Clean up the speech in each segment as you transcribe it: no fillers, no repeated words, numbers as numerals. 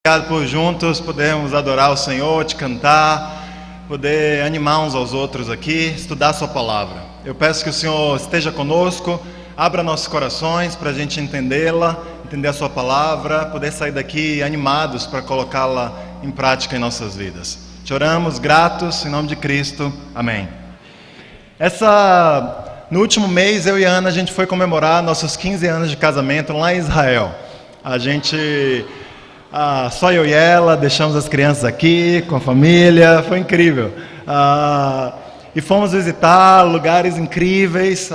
Obrigado por juntos podermos adorar o Senhor, te cantar, poder animar uns aos outros aqui, estudar a sua palavra. Eu peço que o Senhor esteja conosco, abra nossos corações para a gente entendê-la, entender a sua palavra, poder sair daqui animados para colocá-la em prática em nossas vidas. Te oramos, gratos, em nome de Cristo. Amém. No último mês, eu e a Ana, a gente foi comemorar nossos 15 anos de casamento lá em Israel. Só eu e ela, deixamos as crianças aqui, com a família, foi incrível. E fomos visitar lugares incríveis,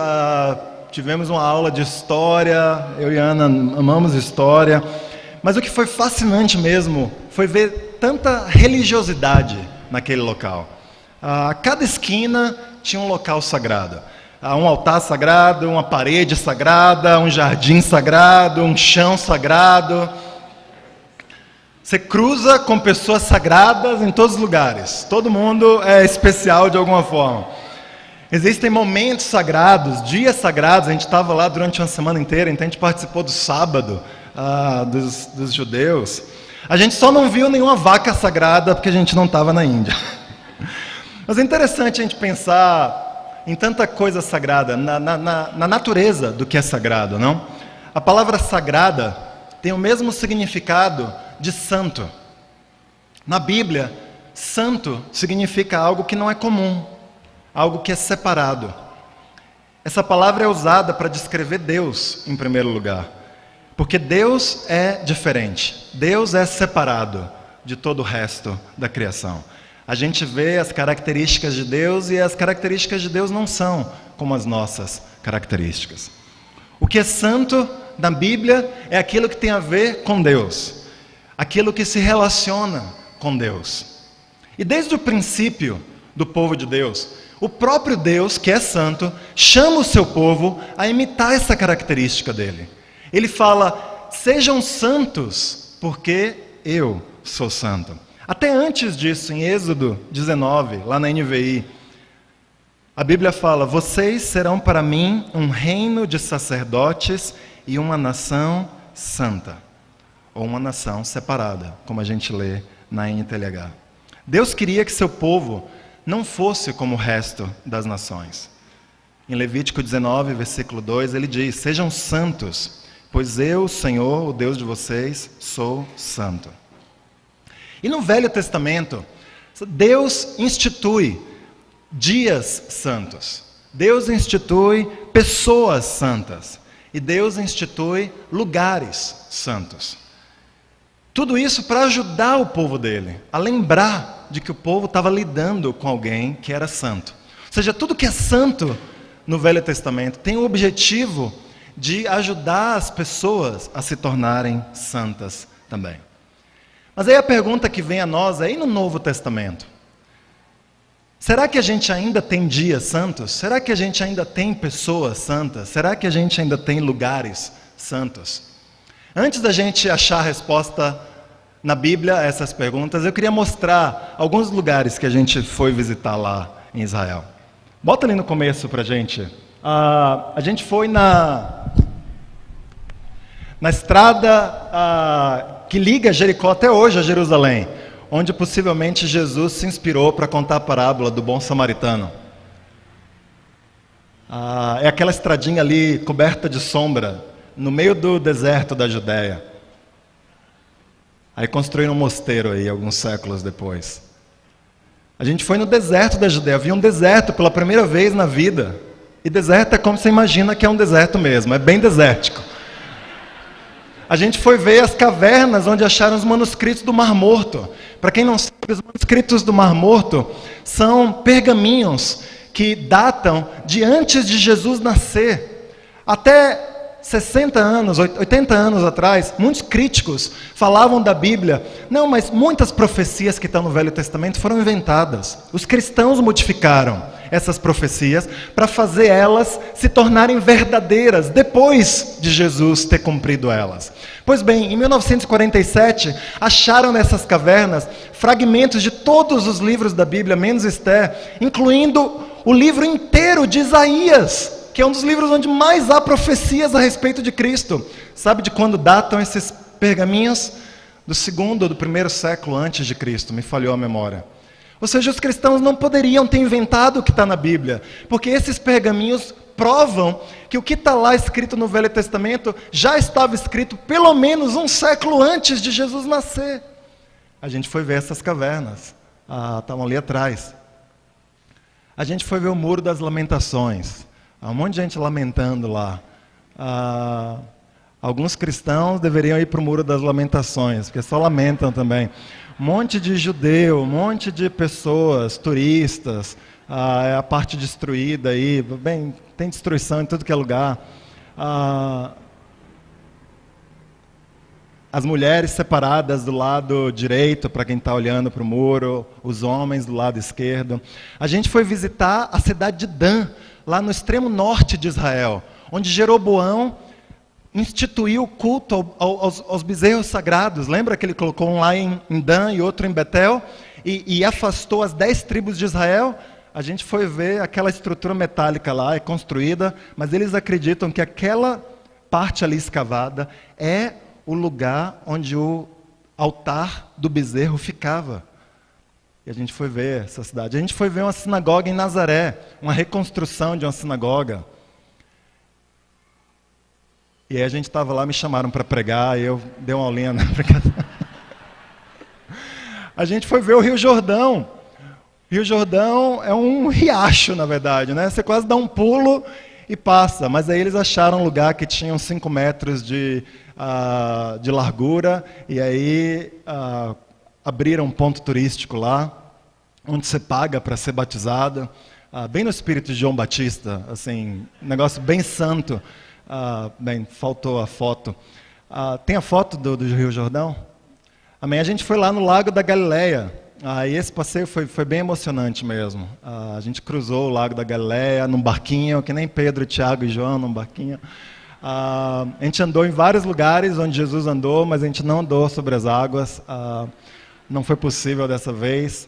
tivemos uma aula de história, eu e a Ana amamos história. Mas o que foi fascinante mesmo foi ver tanta religiosidade naquele local. A cada esquina tinha um local sagrado. Um altar sagrado, uma parede sagrada, um jardim sagrado, um chão sagrado. Você cruza com pessoas sagradas em todos os lugares. Todo mundo é especial de alguma forma. Existem momentos sagrados, dias sagrados. A gente estava lá durante uma semana inteira, então a gente participou do sábado dos judeus. A gente só não viu nenhuma vaca sagrada porque a gente não estava na Índia. Mas é interessante a gente pensar em tanta coisa sagrada, na natureza do que é sagrado, não? A palavra sagrada tem o mesmo significado de santo. Na Bíblia, santo significa algo que não é comum, algo que é separado. Essa palavra é usada para descrever Deus, em primeiro lugar, porque Deus é diferente, Deus é separado de todo o resto da criação. A gente vê as características de Deus e as características de Deus não são como as nossas características. O que é santo na Bíblia é aquilo que tem a ver com Deus, aquilo que se relaciona com Deus. E desde o princípio do povo de Deus, o próprio Deus, que é santo, chama o seu povo a imitar essa característica dele. Ele fala: sejam santos, porque eu sou santo. Até antes disso, em Êxodo 19, lá na NVI, a Bíblia fala: vocês serão para mim um reino de sacerdotes e uma nação santa. Ou uma nação separada, como a gente lê na NTLH. Deus queria que seu povo não fosse como o resto das nações. Em Levítico 19, versículo 2, ele diz: sejam santos, pois eu, Senhor, o Deus de vocês, sou santo. E no Velho Testamento, Deus institui dias santos. Deus institui pessoas santas. E Deus institui lugares santos. Tudo isso para ajudar o povo dele a lembrar de que o povo estava lidando com alguém que era santo. Ou seja, tudo que é santo no Velho Testamento tem o objetivo de ajudar as pessoas a se tornarem santas também. Mas aí a pergunta que vem a nós é: e no Novo Testamento? Será que a gente ainda tem dias santos? Será que a gente ainda tem pessoas santas? Será que a gente ainda tem lugares santos? Antes da gente achar a resposta na Bíblia a essas perguntas, eu queria mostrar alguns lugares que a gente foi visitar lá em Israel. Bota ali no começo pra gente. A gente foi na estrada que liga Jericó até hoje a Jerusalém, onde possivelmente Jesus se inspirou para contar a parábola do bom samaritano. É aquela estradinha ali coberta de sombra, no meio do deserto da Judéia. Aí construíram um mosteiro aí, alguns séculos depois. A gente foi no deserto da Judéia, vi um deserto pela primeira vez na vida. E deserto é como você imagina que é um deserto mesmo, é bem desértico. A gente foi ver as cavernas onde acharam os manuscritos do Mar Morto. Para quem não sabe, os manuscritos do Mar Morto são pergaminhos que datam de antes de Jesus nascer. Até 60 anos, 80 anos atrás, muitos críticos falavam da Bíblia: não, mas muitas profecias que estão no Velho Testamento foram inventadas. Os cristãos modificaram essas profecias para fazer elas se tornarem verdadeiras depois de Jesus ter cumprido elas. Pois bem, em 1947, acharam nessas cavernas fragmentos de todos os livros da Bíblia, menos Esther, incluindo o livro inteiro de Isaías, que é um dos livros onde mais há profecias a respeito de Cristo. Sabe de quando datam esses pergaminhos? do segundo ou do primeiro século antes de Cristo, me falhou a memória. Ou seja, os cristãos não poderiam ter inventado o que está na Bíblia, porque esses pergaminhos provam que o que está lá escrito no Velho Testamento já estava escrito pelo menos um século antes de Jesus nascer. A gente foi ver essas cavernas, estavam ali atrás. A gente foi ver o Muro das Lamentações, um monte de gente lamentando lá. Alguns cristãos deveriam ir para o Muro das Lamentações, porque só lamentam também. Um monte de judeu, um monte de pessoas, turistas, a parte destruída aí, bem, tem destruição em tudo que é lugar. As mulheres separadas do lado direito, para quem está olhando para o muro, os homens do lado esquerdo. A gente foi visitar a cidade de Dan, lá no extremo norte de Israel, onde Jeroboão instituiu o culto aos bezerros sagrados. Lembra que ele colocou um lá em Dan e outro em Betel? E afastou as 10 tribos de Israel? A gente foi ver aquela estrutura metálica lá, é construída, mas eles acreditam que aquela parte ali escavada é o lugar onde o altar do bezerro ficava. E a gente foi ver essa cidade. A gente foi ver uma sinagoga em Nazaré, uma reconstrução de uma sinagoga. E aí a gente estava lá, me chamaram para pregar, e eu dei uma aulinha na pregação. A gente foi ver o Rio Jordão. Rio Jordão é um riacho, na verdade, né? Você quase dá um pulo e passa. Mas aí eles acharam um lugar que tinha uns 5 metros de largura, e aí abriram um ponto turístico lá, onde você paga para ser batizado, bem no espírito de João Batista, assim, um negócio bem santo. Bem, faltou a foto. Tem a foto do Rio Jordão? Amém. A gente foi lá no Lago da Galileia. E esse passeio foi bem emocionante mesmo. A gente cruzou o Lago da Galileia num barquinho, que nem Pedro, Tiago e João num barquinho. A gente andou em vários lugares onde Jesus andou, mas a gente não andou sobre as águas. Não foi possível dessa vez.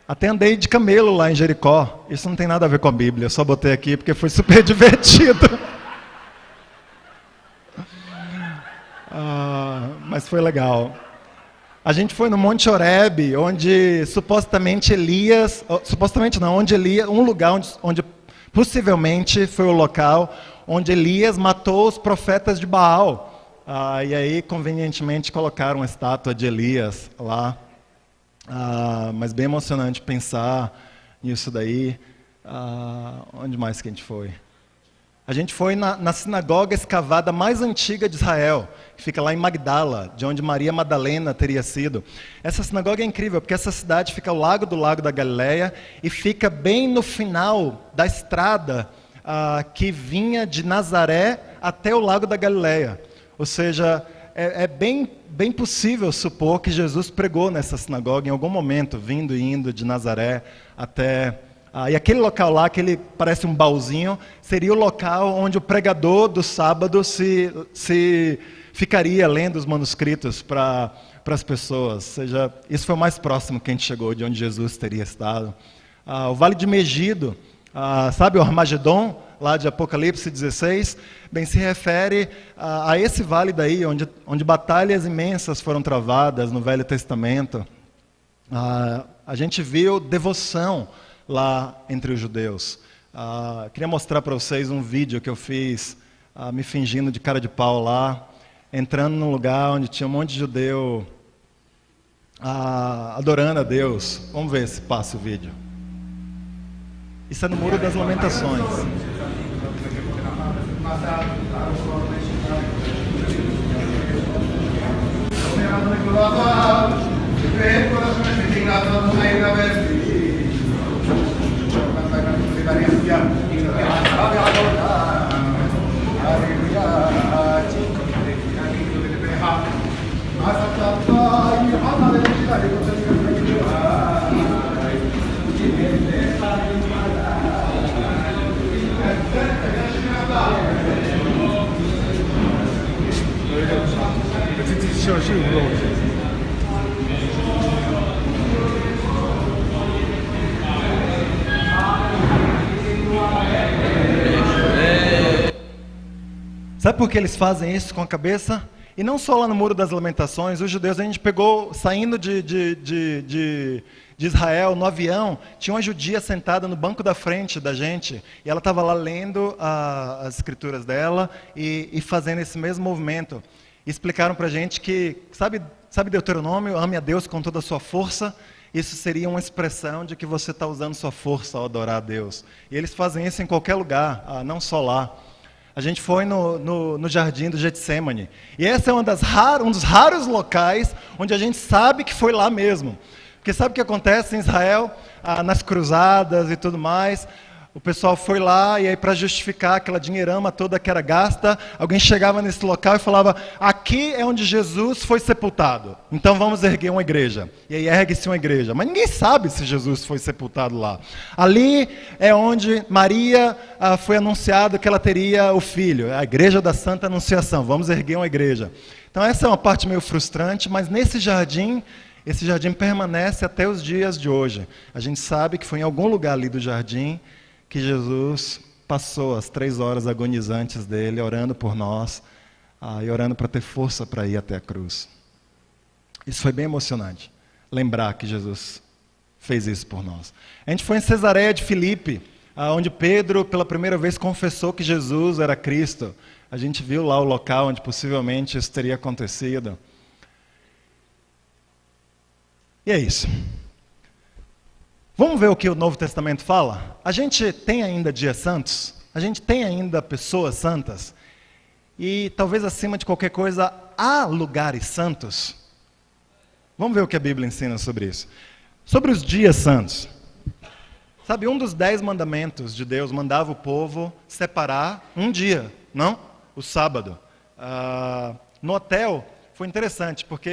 Até andei de camelo lá em Jericó. Isso não tem nada a ver com a Bíblia, eu só botei aqui porque foi super divertido. Mas foi legal. A gente foi no Monte Horebe, onde supostamente Elias... Supostamente não, onde Elias... Um lugar onde possivelmente foi o local onde Elias matou os profetas de Baal. E aí, convenientemente, colocaram uma estátua de Elias lá. Mas bem emocionante pensar nisso daí. Onde mais que a gente foi? A gente foi na sinagoga escavada mais antiga de Israel, que fica lá em Magdala, de onde Maria Madalena teria sido. Essa sinagoga é incrível, porque essa cidade fica ao lado do Lago da Galileia e fica bem no final da estrada que vinha de Nazaré até o Lago da Galileia. Ou seja, é bem possível supor que Jesus pregou nessa sinagoga em algum momento, vindo e indo de Nazaré até... e aquele local lá, que ele parece um baúzinho, seria o local onde o pregador do sábado se ficaria lendo os manuscritos para as pessoas. Ou seja, isso foi o mais próximo que a gente chegou de onde Jesus teria estado. O Vale de Megido, sabe o Armagedon, lá de Apocalipse 16, bem, se refere a esse vale daí, onde batalhas imensas foram travadas no Velho Testamento. A gente viu devoção lá entre os judeus. Queria mostrar para vocês um vídeo que eu fiz, me fingindo de cara de pau lá, entrando num lugar onde tinha um monte de judeu adorando a Deus. Vamos ver se passa o vídeo. Isso é no Muro das Lamentações. Sabe por que eles fazem isso com a cabeça? E não só lá no Muro das Lamentações, os judeus, a gente pegou, saindo de Israel, no avião, tinha uma judia sentada no banco da frente da gente, e ela estava lá lendo as escrituras dela e fazendo esse mesmo movimento. E explicaram para a gente que, sabe Deuteronômio, ame a Deus com toda a sua força? Isso seria uma expressão de que você está usando sua força ao adorar a Deus. E eles fazem isso em qualquer lugar, não só lá. A gente foi no jardim do Getsemane. E esse é um dos raros locais onde a gente sabe que foi lá mesmo. Porque sabe o que acontece em Israel, nas cruzadas e tudo mais? O pessoal foi lá e aí para justificar aquela dinheirama toda que era gasta, alguém chegava nesse local e falava, aqui é onde Jesus foi sepultado, então vamos erguer uma igreja. E aí ergue-se uma igreja, mas ninguém sabe se Jesus foi sepultado lá. Ali é onde Maria foi anunciado que ela teria o filho, a igreja da Santa Anunciação, vamos erguer uma igreja. Então essa é uma parte meio frustrante, mas nesse jardim, esse jardim permanece até os dias de hoje. A gente sabe que foi em algum lugar ali do jardim que Jesus passou as 3 horas agonizantes dele, orando por nós, e orando para ter força para ir até a cruz. Isso foi bem emocionante, lembrar que Jesus fez isso por nós. A gente foi em Cesareia de Filipe, onde Pedro, pela primeira vez, confessou que Jesus era Cristo. A gente viu lá o local onde possivelmente isso teria acontecido. E é isso. Vamos ver o que o Novo Testamento fala? A gente tem ainda dias santos? A gente tem ainda pessoas santas? E talvez acima de qualquer coisa, há lugares santos? Vamos ver o que a Bíblia ensina sobre isso. Sobre os dias santos. Sabe, um dos 10 mandamentos de Deus mandava o povo separar um dia, não? O sábado. No hotel, foi interessante, porque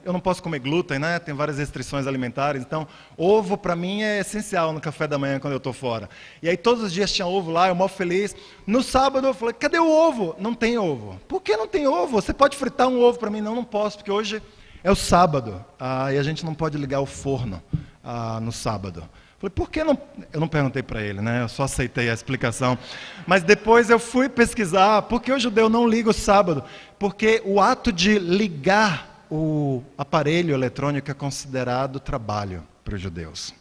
eu não posso comer glúten, né? Tenho várias restrições alimentares, então ovo para mim é essencial no café da manhã quando eu estou fora. E aí todos os dias tinha ovo lá, eu mó feliz. No sábado eu falei, cadê o ovo? Não tem ovo. Por que não tem ovo? Você pode fritar um ovo para mim? Não posso, porque hoje é o sábado, e a gente não pode ligar o forno no sábado. Falei, por que não? Eu não perguntei para ele, né? Eu só aceitei a explicação. Mas depois eu fui pesquisar, por que o judeu não liga o sábado? Porque o ato de ligar o aparelho eletrônico é considerado trabalho para os judeus.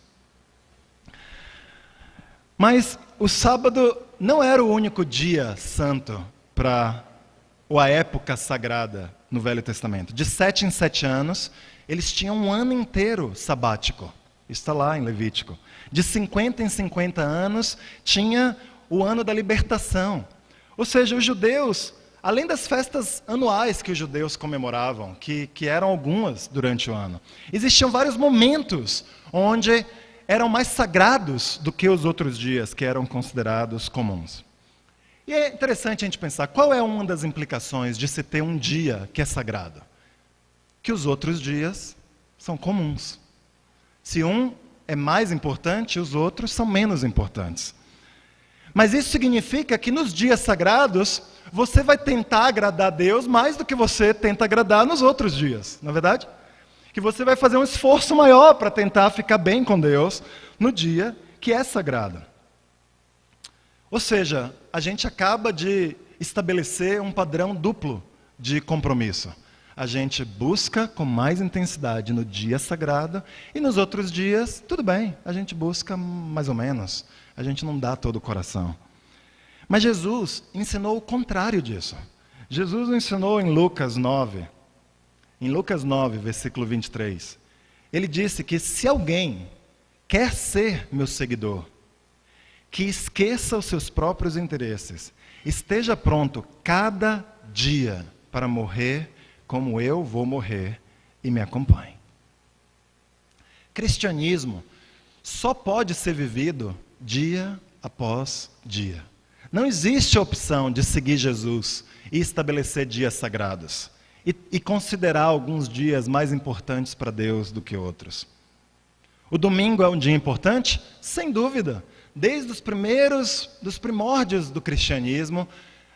Mas o sábado não era o único dia santo para a época sagrada no Velho Testamento. De 7 em 7 anos, eles tinham um ano inteiro sabático. Isso está lá em Levítico. De 50 em 50 anos, tinha o ano da libertação. Ou seja, os judeus, além das festas anuais que os judeus comemoravam, que eram algumas durante o ano, existiam vários momentos onde eram mais sagrados do que os outros dias, que eram considerados comuns. E é interessante a gente pensar, qual é uma das implicações de se ter um dia que é sagrado? Que os outros dias são comuns. Se um é mais importante, os outros são menos importantes. Mas isso significa que nos dias sagrados, você vai tentar agradar a Deus mais do que você tenta agradar nos outros dias, não é verdade? Que você vai fazer um esforço maior para tentar ficar bem com Deus no dia que é sagrado. Ou seja, a gente acaba de estabelecer um padrão duplo de compromisso. A gente busca com mais intensidade no dia sagrado e nos outros dias, tudo bem, a gente busca mais ou menos. A gente não dá todo o coração. Mas Jesus ensinou o contrário disso. Jesus ensinou em Lucas 9, versículo 23. Ele disse que se alguém quer ser meu seguidor, que esqueça os seus próprios interesses, esteja pronto cada dia para morrer como eu vou morrer, e me acompanhe. Cristianismo só pode ser vivido dia após dia. Não existe a opção de seguir Jesus e estabelecer dias sagrados e considerar alguns dias mais importantes para Deus do que outros. O domingo é um dia importante? Sem dúvida. Desde dos primórdios do cristianismo,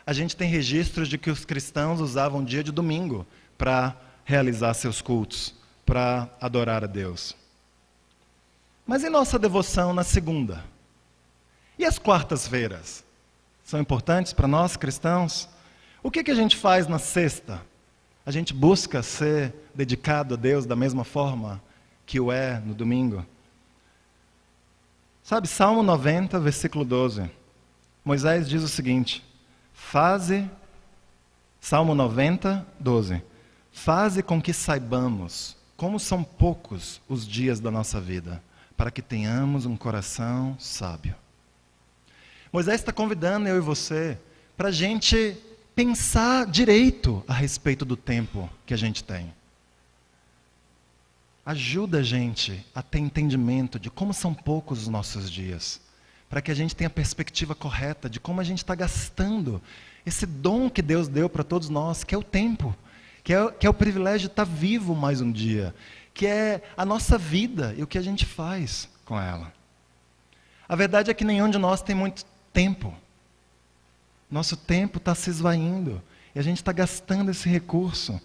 a gente tem registros de que os cristãos usavam o dia de domingo para realizar seus cultos, para adorar a Deus. Mas e nossa devoção na segunda? E as quartas-feiras? São importantes para nós cristãos? O que a gente faz na sexta? A gente busca ser dedicado a Deus da mesma forma que o é no domingo? Sabe, Salmo 90, versículo 12. Moisés diz o seguinte: Salmo 90, 12. Faze com que saibamos como são poucos os dias da nossa vida, para que tenhamos um coração sábio. Moisés está convidando eu e você para a gente pensar direito a respeito do tempo que a gente tem. Ajuda a gente a ter entendimento de como são poucos os nossos dias, para que a gente tenha a perspectiva correta de como a gente está gastando esse dom que Deus deu para todos nós, que é o tempo, que é o privilégio de estar vivo mais um dia, que é a nossa vida e o que a gente faz com ela. A verdade é que nenhum de nós tem muito tempo. Nosso tempo está se esvaindo e a gente está gastando esse recurso.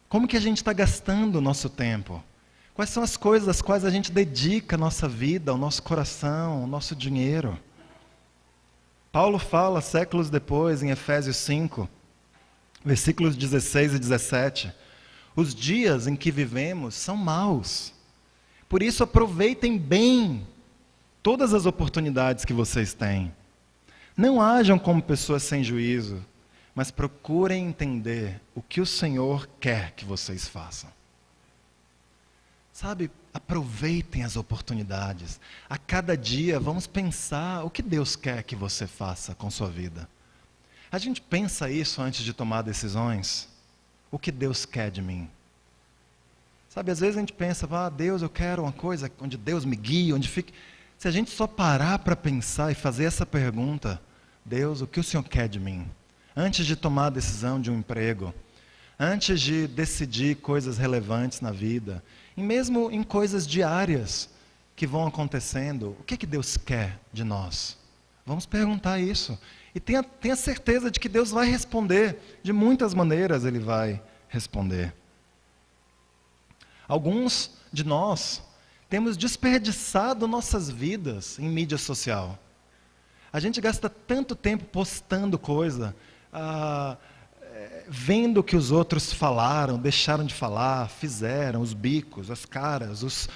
Como que a gente está gastando o nosso tempo? Quais são as coisas às quais a gente dedica a nossa vida, o nosso coração, o nosso dinheiro? Paulo fala, séculos depois, em Efésios 5, versículos 16 e 17, os dias em que vivemos são maus. Por isso aproveitem bem todas as oportunidades que vocês têm. Não hajam como pessoas sem juízo, mas procurem entender o que o Senhor quer que vocês façam. Sabe, aproveitem as oportunidades. A cada dia vamos pensar o que Deus quer que você faça com sua vida. A gente pensa isso antes de tomar decisões. O que Deus quer de mim? Sabe, às vezes a gente pensa, Deus, eu quero uma coisa onde Deus me guie, onde fique... Se a gente só parar para pensar e fazer essa pergunta, Deus, o que o Senhor quer de mim? Antes de tomar a decisão de um emprego, antes de decidir coisas relevantes na vida, e mesmo em coisas diárias que vão acontecendo, o que que Deus quer de nós? Vamos perguntar isso. E tenha certeza de que Deus vai responder, de muitas maneiras Ele vai responder. Alguns de nós temos desperdiçado nossas vidas em mídia social. A gente gasta tanto tempo postando coisa, vendo o que os outros falaram, deixaram de falar, fizeram, os bicos, as caras.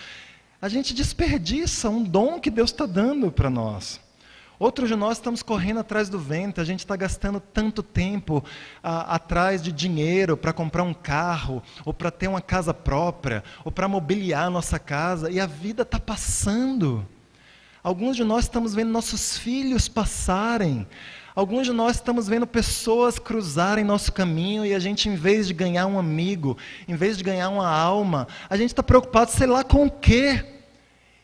A gente desperdiça um dom que Deus está dando para nós. Outros de nós estamos correndo atrás do vento, a gente está gastando tanto tempo atrás de dinheiro para comprar um carro, ou para ter uma casa própria, ou para mobiliar a nossa casa, e a vida está passando. Alguns de nós estamos vendo nossos filhos passarem, alguns de nós estamos vendo pessoas cruzarem nosso caminho, e a gente, em vez de ganhar um amigo, em vez de ganhar uma alma, a gente está preocupado, sei lá com o quê,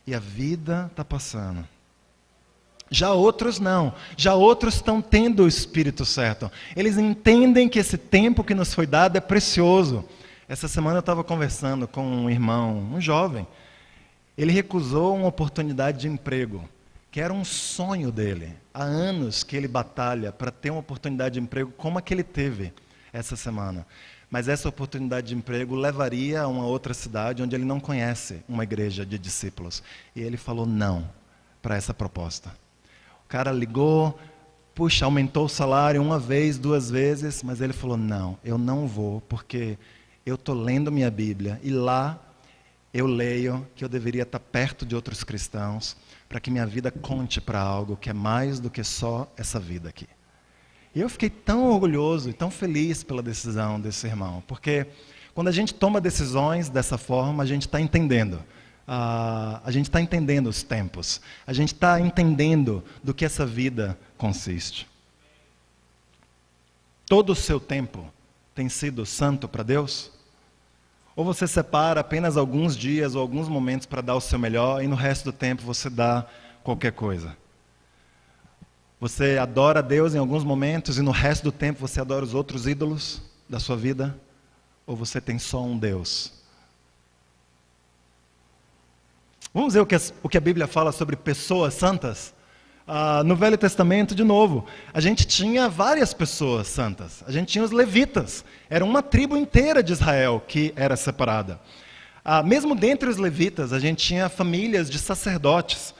e a vida está passando. Já outros não, já outros estão tendo o Espírito certo. Eles entendem que esse tempo que nos foi dado é precioso. Essa semana eu estava conversando com um irmão, um jovem. Ele recusou uma oportunidade de emprego, que era um sonho dele. Há anos que ele batalha para ter uma oportunidade de emprego como a que ele teve essa semana. Mas essa oportunidade de emprego levaria a uma outra cidade onde ele não conhece uma igreja de discípulos. E ele falou não para essa proposta. O cara ligou, aumentou o salário uma vez, duas vezes, mas ele falou, não, eu não vou, porque eu estou lendo minha Bíblia, e lá eu leio que eu deveria estar perto de outros cristãos, para que minha vida conte para algo que é mais do que só essa vida aqui. E eu fiquei tão orgulhoso e tão feliz pela decisão desse irmão, porque quando a gente toma decisões dessa forma, a gente está entendendo. A gente está entendendo os tempos. A gente está entendendo do que essa vida consiste. Todo o seu tempo tem sido santo para Deus? Ou você separa apenas alguns dias ou alguns momentos para dar o seu melhor e no resto do tempo você dá qualquer coisa? Você adora a Deus em alguns momentos e no resto do tempo você adora os outros ídolos da sua vida? Ou você tem só um Deus? Vamos ver o que a Bíblia fala sobre pessoas santas? No Velho Testamento, de novo, a gente tinha várias pessoas santas. A gente tinha os levitas. Era uma tribo inteira de Israel que era separada. Mesmo dentre os levitas, a gente tinha famílias de sacerdotes,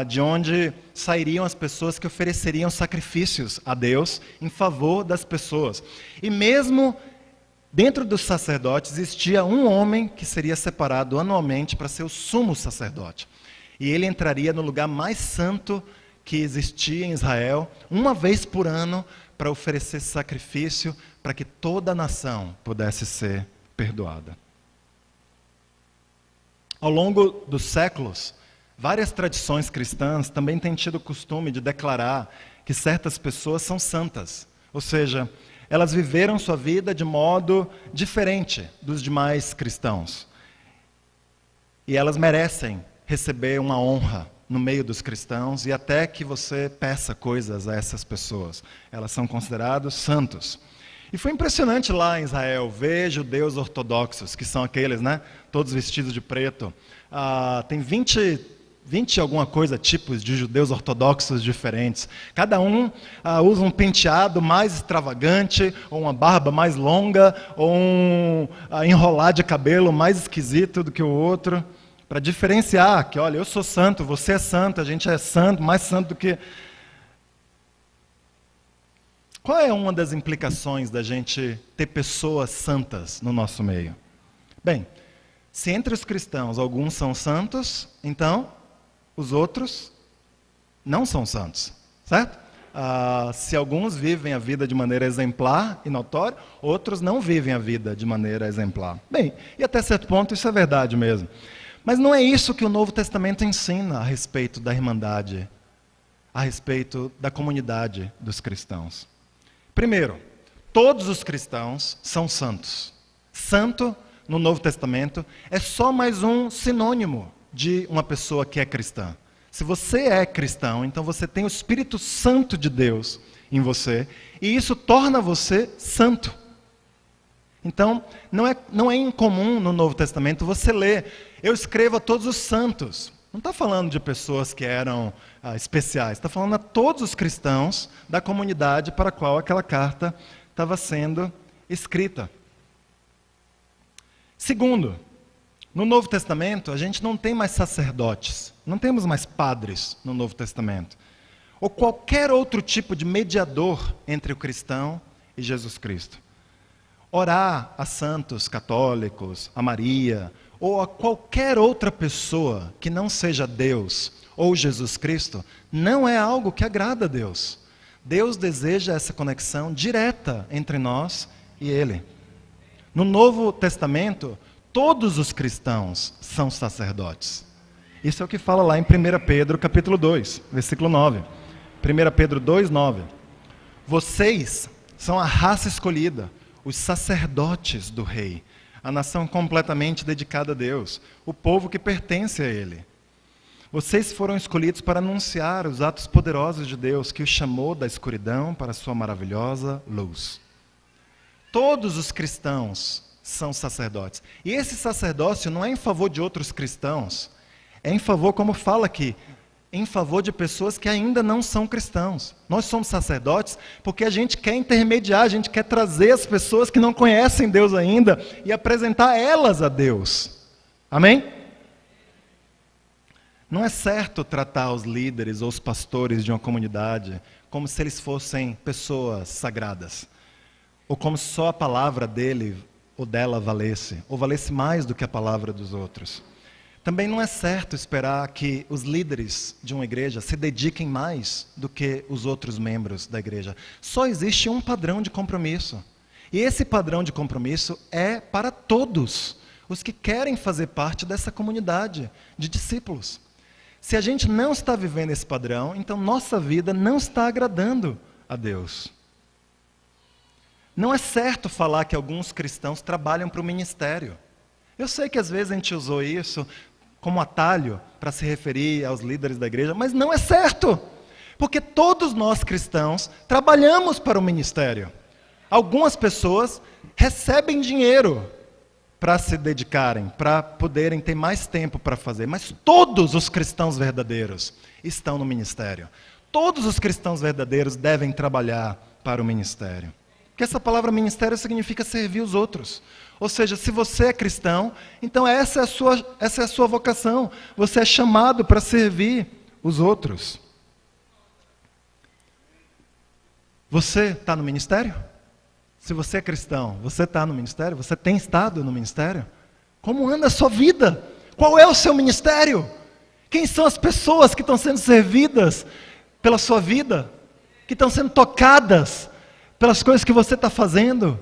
de onde sairiam as pessoas que ofereceriam sacrifícios a Deus em favor das pessoas. E mesmo Dentro dos sacerdotes existia um homem que seria separado anualmente para ser o sumo sacerdote. E ele entraria no lugar mais santo que existia em Israel, uma vez por ano, para oferecer sacrifício para que toda a nação pudesse ser perdoada. Ao longo dos séculos, várias tradições cristãs também têm tido o costume de declarar que certas pessoas são santas, ou seja, elas viveram sua vida de modo diferente dos demais cristãos. E elas merecem receber uma honra no meio dos cristãos e até que você peça coisas a essas pessoas. Elas são considerados santos. E foi impressionante lá em Israel ver judeus ortodoxos, que são aqueles, né, todos vestidos de preto. Tem 20 alguma coisa tipos de judeus ortodoxos diferentes. Cada um usa um penteado mais extravagante, ou uma barba mais longa, ou um enrolar de cabelo mais esquisito do que o outro, para diferenciar que, olha, eu sou santo, você é santo, a gente é santo, mais santo do que... Qual é uma das implicações da gente ter pessoas santas no nosso meio? Bem, se entre os cristãos alguns são santos, então os outros não são santos, certo? Se alguns vivem a vida de maneira exemplar e notória, outros não vivem a vida de maneira exemplar. Bem, e até certo ponto isso é verdade mesmo. Mas não é isso que o Novo Testamento ensina a respeito da irmandade, a respeito da comunidade dos cristãos. Primeiro, todos os cristãos são santos. Santo, no Novo Testamento, é só mais um sinônimo de uma pessoa que é cristã. Se você é cristão, então você tem o Espírito Santo de Deus em você, e isso torna você santo. Então, não é incomum no Novo Testamento você ler, eu escrevo a todos os santos. Não está falando de pessoas que eram especiais, está falando a todos os cristãos da comunidade para a qual aquela carta estava sendo escrita. Segundo, no Novo Testamento a gente não tem mais sacerdotes, não temos mais padres no Novo Testamento, ou qualquer outro tipo de mediador entre o cristão e Jesus Cristo. Orar a santos católicos, a Maria, ou a qualquer outra pessoa que não seja Deus ou Jesus Cristo, não é algo que agrada a Deus. Deus deseja essa conexão direta entre nós e Ele. No Novo Testamento, todos os cristãos são sacerdotes. Isso é o que fala lá em 1 Pedro capítulo 2, versículo 9. 1 Pedro 2, 9. Vocês são a raça escolhida, os sacerdotes do Rei, a nação completamente dedicada a Deus, o povo que pertence a Ele. Vocês foram escolhidos para anunciar os atos poderosos de Deus, que os chamou da escuridão para a sua maravilhosa luz. Todos os cristãos são sacerdotes. E esse sacerdócio não é em favor de outros cristãos, é em favor, como fala aqui, em favor de pessoas que ainda não são cristãos. Nós somos sacerdotes porque a gente quer intermediar, a gente quer trazer as pessoas que não conhecem Deus ainda e apresentar elas a Deus. Amém? Não é certo tratar os líderes ou os pastores de uma comunidade como se eles fossem pessoas sagradas, ou como se só a palavra dele ou dela valesse, ou valesse mais do que a palavra dos outros. Também não é certo esperar que os líderes de uma igreja se dediquem mais do que os outros membros da igreja. Só existe um padrão de compromisso. E esse padrão de compromisso é para todos os que querem fazer parte dessa comunidade de discípulos. Se a gente não está vivendo esse padrão, então nossa vida não está agradando a Deus. Não é certo falar que alguns cristãos trabalham para o ministério. Eu sei que às vezes a gente usou isso como atalho para se referir aos líderes da igreja, mas não é certo, porque todos nós cristãos trabalhamos para o ministério. Algumas pessoas recebem dinheiro para se dedicarem, para poderem ter mais tempo para fazer, mas todos os cristãos verdadeiros estão no ministério. Todos os cristãos verdadeiros devem trabalhar para o ministério. Porque essa palavra ministério significa servir os outros. Ou seja, se você é cristão, então essa é a sua vocação. Você é chamado para servir os outros. Você está no ministério? Se você é cristão, você está no ministério? Você tem estado no ministério? Como anda a sua vida? Qual é o seu ministério? Quem são as pessoas que estão sendo servidas pela sua vida? Que estão sendo tocadas pelas coisas que você está fazendo?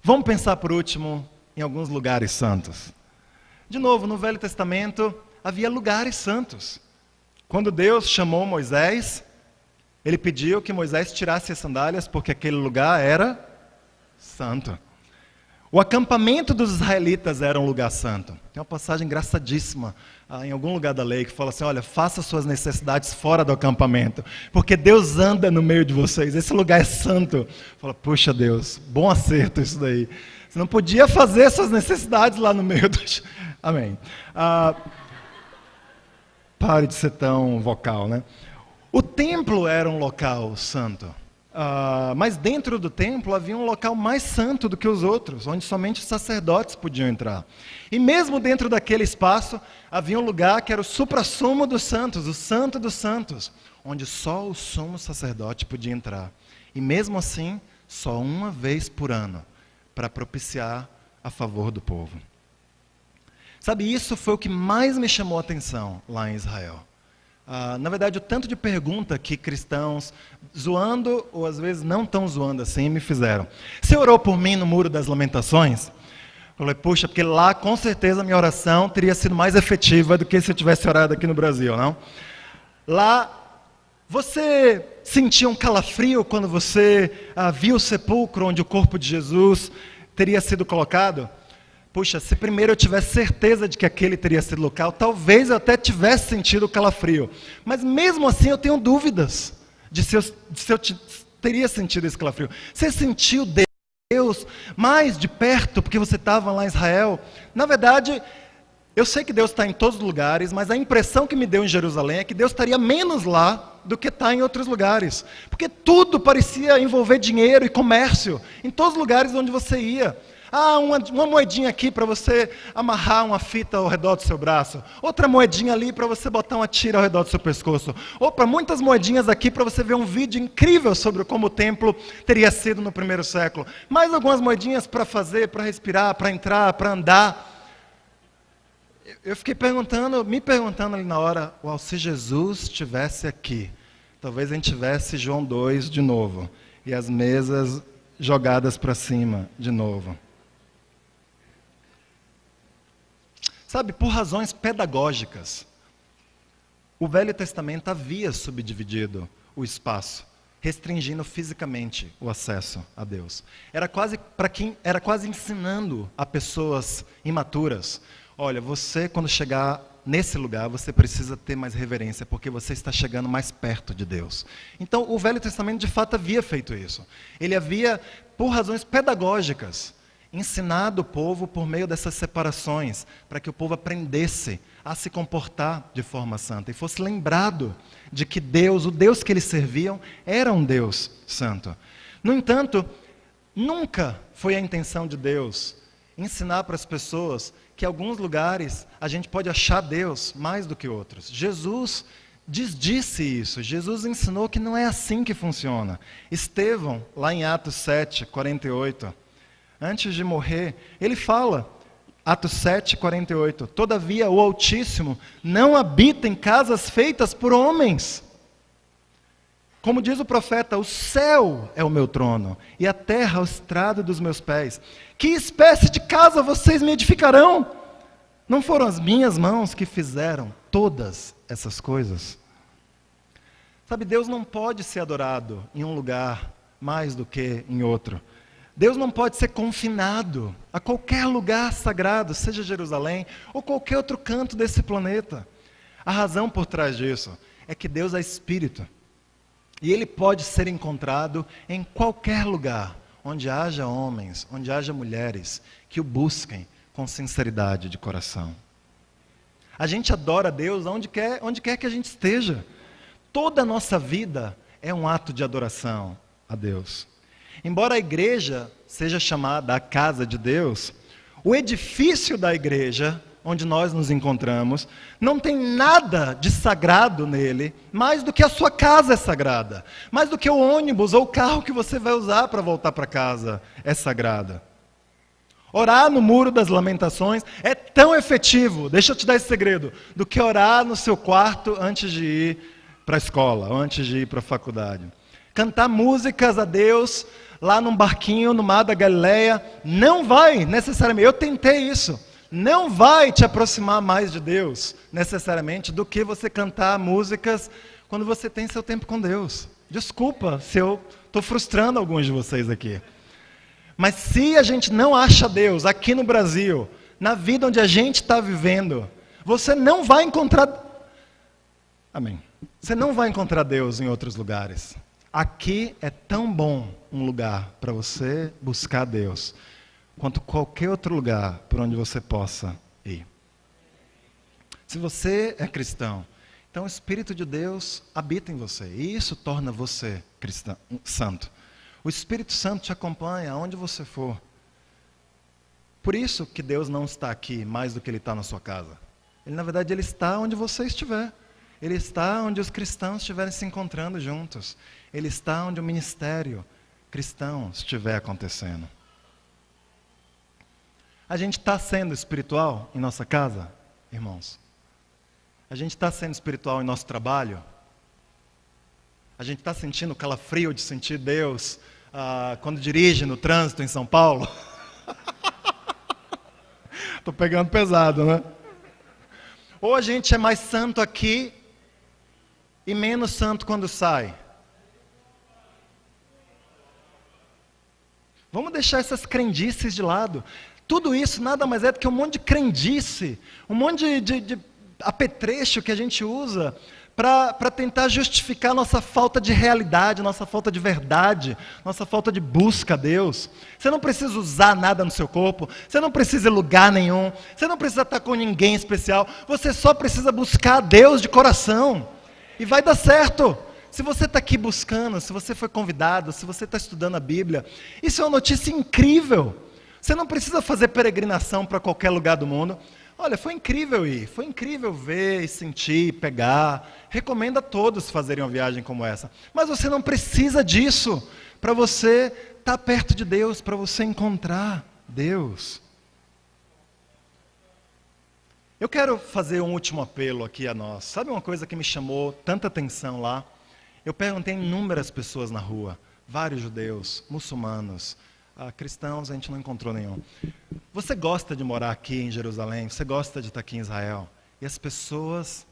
Vamos pensar por último em alguns lugares santos. De novo, no Velho Testamento havia lugares santos. Quando Deus chamou Moisés, Ele pediu que Moisés tirasse as sandálias, porque aquele lugar era santo. O acampamento dos israelitas era um lugar santo. Tem uma passagem engraçadíssima em algum lugar da lei que fala assim, olha, faça suas necessidades fora do acampamento, porque Deus anda no meio de vocês, esse lugar é santo. Fala, puxa Deus, bom acerto isso daí. Você não podia fazer suas necessidades lá no meio do... Amém. Pare de ser tão vocal, né? O templo era um local santo, mas dentro do templo havia um local mais santo do que os outros, onde somente os sacerdotes podiam entrar. E mesmo dentro daquele espaço, havia um lugar que era o suprassumo dos santos, o santo dos santos, onde só o sumo sacerdote podia entrar. E mesmo assim, só uma vez por ano, para propiciar a favor do povo. Sabe, isso foi o que mais me chamou a atenção lá em Israel. Na verdade, o tanto de pergunta que cristãos, zoando ou às vezes não tão zoando assim, me fizeram. Você orou por mim no Muro das Lamentações? Eu falei, puxa, porque lá com certeza a minha oração teria sido mais efetiva do que se eu tivesse orado aqui no Brasil, não? Lá, você sentia um calafrio quando você viu o sepulcro onde o corpo de Jesus teria sido colocado? Puxa, se primeiro eu tivesse certeza de que aquele teria sido o local, talvez eu até tivesse sentido o calafrio. Mas mesmo assim eu tenho dúvidas de se eu teria sentido esse calafrio. Você sentiu Deus mais de perto porque você estava lá em Israel? Na verdade, eu sei que Deus está em todos os lugares, mas a impressão que me deu em Jerusalém é que Deus estaria menos lá do que está em outros lugares. Porque tudo parecia envolver dinheiro e comércio, em todos os lugares onde você ia. Uma moedinha aqui para você amarrar uma fita ao redor do seu braço. Outra moedinha ali para você botar uma tira ao redor do seu pescoço. Opa, muitas moedinhas aqui para você ver um vídeo incrível sobre como o templo teria sido no primeiro século. Mais algumas moedinhas para fazer, para respirar, para entrar, para andar. Eu fiquei me perguntando ali na hora, uau, se Jesus estivesse aqui, talvez a gente tivesse João 2 de novo. E as mesas jogadas para cima de novo. Sabe, por razões pedagógicas, o Velho Testamento havia subdividido o espaço, restringindo fisicamente o acesso a Deus. Era quase ensinando a pessoas imaturas, olha, você quando chegar nesse lugar, você precisa ter mais reverência, porque você está chegando mais perto de Deus. Então, o Velho Testamento de fato havia feito isso. Ele havia, por razões pedagógicas, ensinado o povo por meio dessas separações, para que o povo aprendesse a se comportar de forma santa e fosse lembrado de que Deus, o Deus que eles serviam, era um Deus santo. No entanto, nunca foi a intenção de Deus ensinar para as pessoas que em alguns lugares a gente pode achar Deus mais do que outros. Jesus disse isso, Jesus ensinou que não é assim que funciona. Estevão, lá em Atos 7, 48, antes de morrer, ele fala, Atos 7, 48, todavia o Altíssimo não habita em casas feitas por homens. Como diz o profeta, o céu é o meu trono, e a terra o estrado dos meus pés. Que espécie de casa vocês me edificarão? Não foram as minhas mãos que fizeram todas essas coisas? Sabe, Deus não pode ser adorado em um lugar mais do que em outro. Deus não pode ser confinado a qualquer lugar sagrado, seja Jerusalém ou qualquer outro canto desse planeta. A razão por trás disso é que Deus é Espírito. E Ele pode ser encontrado em qualquer lugar, onde haja homens, onde haja mulheres que o busquem com sinceridade de coração. A gente adora Deus onde quer que a gente esteja. Toda a nossa vida é um ato de adoração a Deus. Embora a igreja seja chamada a casa de Deus, o edifício da igreja, onde nós nos encontramos, não tem nada de sagrado nele, mais do que a sua casa é sagrada, mais do que o ônibus ou o carro que você vai usar para voltar para casa é sagrado. Orar no Muro das Lamentações é tão efetivo, deixa eu te dar esse segredo, do que orar no seu quarto antes de ir para a escola, ou antes de ir para a faculdade. Cantar músicas a Deus lá num barquinho no Mar da Galileia não vai necessariamente, eu tentei isso, não vai te aproximar mais de Deus necessariamente do que você cantar músicas quando você tem seu tempo com Deus. Desculpa se eu estou frustrando alguns de vocês aqui. Mas se a gente não acha Deus aqui no Brasil, na vida onde a gente está vivendo, você não vai encontrar... Amém. Você não vai encontrar Deus em outros lugares. Aqui é tão bom um lugar para você buscar Deus, quanto qualquer outro lugar por onde você possa ir. Se você é cristão, então o Espírito de Deus habita em você, e isso torna você cristão, santo. O Espírito Santo te acompanha aonde você for. Por isso que Deus não está aqui mais do que Ele está na sua casa. Ele, na verdade, Ele está onde você estiver. Ele está onde os cristãos estiverem se encontrando juntos. Ele está onde o ministério cristão estiver acontecendo. A gente está sendo espiritual em nossa casa, irmãos? A gente está sendo espiritual em nosso trabalho? A gente está sentindo o calafrio de sentir Deus quando dirige no trânsito em São Paulo? Estou pegando pesado, né? Ou a gente é mais santo aqui e menos santo quando sai? Vamos deixar essas crendices de lado. Tudo isso nada mais é do que um monte de crendice, um monte de apetrecho que a gente usa para tentar justificar nossa falta de realidade, nossa falta de verdade, nossa falta de busca a Deus. Você não precisa usar nada no seu corpo, você não precisa ir a lugar nenhum, você não precisa estar com ninguém especial, você só precisa buscar a Deus de coração. E vai dar certo. Se você está aqui buscando, se você foi convidado, se você está estudando a Bíblia, isso é uma notícia incrível. Você não precisa fazer peregrinação para qualquer lugar do mundo. Olha, foi incrível ir, foi incrível ver, sentir, pegar. Recomendo a todos fazerem uma viagem como essa. Mas você não precisa disso para você estar perto de Deus, para você encontrar Deus. Eu quero fazer um último apelo aqui a nós. Sabe uma coisa que me chamou tanta atenção lá? Eu perguntei a inúmeras pessoas na rua, vários judeus, muçulmanos, cristãos, a gente não encontrou nenhum. Você gosta de morar aqui em Jerusalém? Você gosta de estar aqui em Israel? E as pessoas,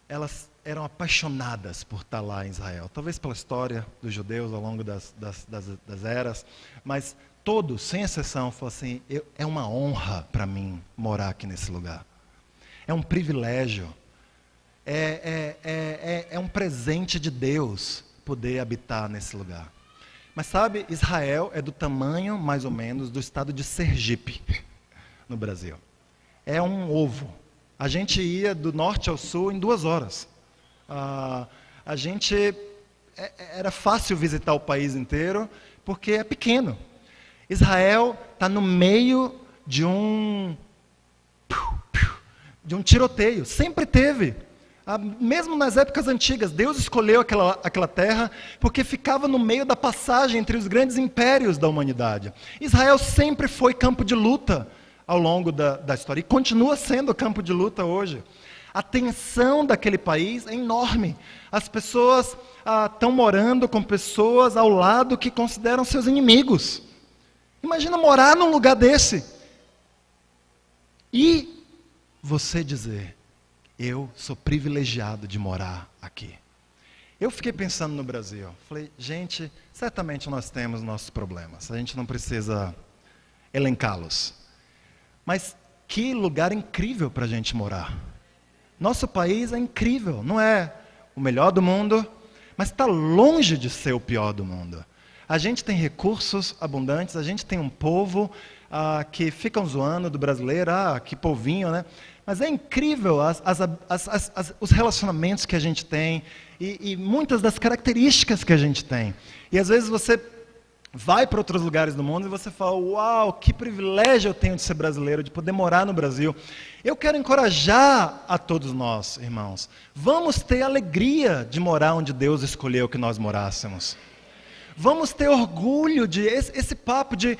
elas eram apaixonadas por estar lá em Israel. Talvez pela história dos judeus ao longo das eras, mas todos, sem exceção, falaram assim, é uma honra para mim morar aqui nesse lugar. É um privilégio. É um presente de Deus poder habitar nesse lugar. Mas sabe, Israel é do tamanho, mais ou menos, do estado de Sergipe, no Brasil. É um ovo. A gente ia do norte ao sul em 2 horas. Era fácil visitar o país inteiro, porque é pequeno. Israel está no meio de um tiroteio. Sempre teve. Mesmo nas épocas antigas, Deus escolheu aquela terra porque ficava no meio da passagem entre os grandes impérios da humanidade. Israel sempre foi campo de luta ao longo da história e continua sendo campo de luta hoje. A tensão daquele país é enorme. As pessoas estão morando com pessoas ao lado que consideram seus inimigos. Imagina morar num lugar desse. E você dizer, eu sou privilegiado de morar aqui. Eu fiquei pensando no Brasil. Falei, gente, certamente nós temos nossos problemas. A gente não precisa elencá-los. Mas que lugar incrível para a gente morar. Nosso país é incrível. Não é o melhor do mundo, mas está longe de ser o pior do mundo. A gente tem recursos abundantes, a gente tem um povo que ficam zoando do brasileiro, que povinho, né? Mas é incrível os relacionamentos que a gente tem e muitas das características que a gente tem. E às vezes você vai para outros lugares do mundo e você fala, uau, que privilégio eu tenho de ser brasileiro, de poder morar no Brasil. Eu quero encorajar a todos nós, irmãos, vamos ter alegria de morar onde Deus escolheu que nós morássemos. Vamos ter orgulho de esse papo de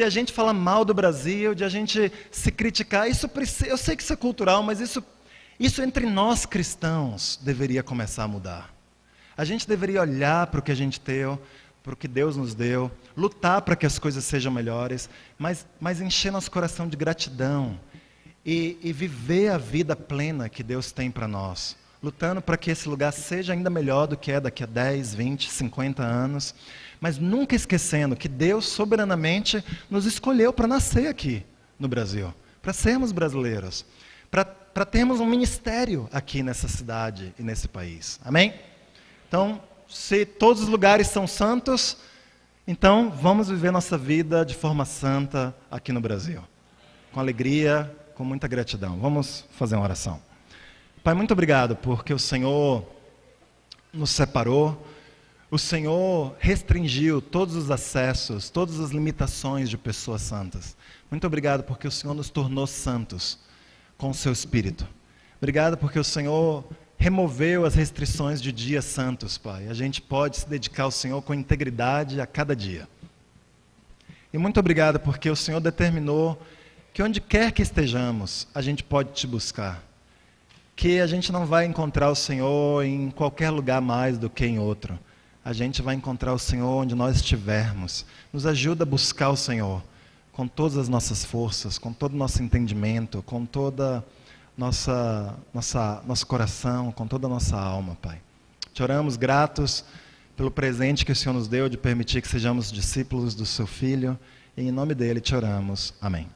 a gente falar mal do Brasil, de a gente se criticar. Eu sei que isso é cultural, mas isso entre nós cristãos deveria começar a mudar. A gente deveria olhar para o que a gente tem, para o que Deus nos deu, lutar para que as coisas sejam melhores, mas encher nosso coração de gratidão e viver a vida plena que Deus tem para nós, lutando para que esse lugar seja ainda melhor do que é daqui a 10, 20, 50 anos, mas nunca esquecendo que Deus soberanamente nos escolheu para nascer aqui no Brasil, para sermos brasileiros, para termos um ministério aqui nessa cidade e nesse país. Amém? Então, se todos os lugares são santos, então vamos viver nossa vida de forma santa aqui no Brasil. Com alegria, com muita gratidão. Vamos fazer uma oração. Pai, muito obrigado porque o Senhor nos separou, o Senhor restringiu todos os acessos, todas as limitações de pessoas santas. Muito obrigado porque o Senhor nos tornou santos com o seu Espírito. Obrigado porque o Senhor removeu as restrições de dias santos, Pai. A gente pode se dedicar ao Senhor com integridade a cada dia. E muito obrigado porque o Senhor determinou que onde quer que estejamos, a gente pode te buscar. Que a gente não vai encontrar o Senhor em qualquer lugar mais do que em outro. A gente vai encontrar o Senhor onde nós estivermos. Nos ajuda a buscar o Senhor com todas as nossas forças, com todo o nosso entendimento, com toda nosso coração, com toda a nossa alma, Pai. Te oramos gratos pelo presente que o Senhor nos deu de permitir que sejamos discípulos do seu Filho. E em nome dele te oramos. Amém.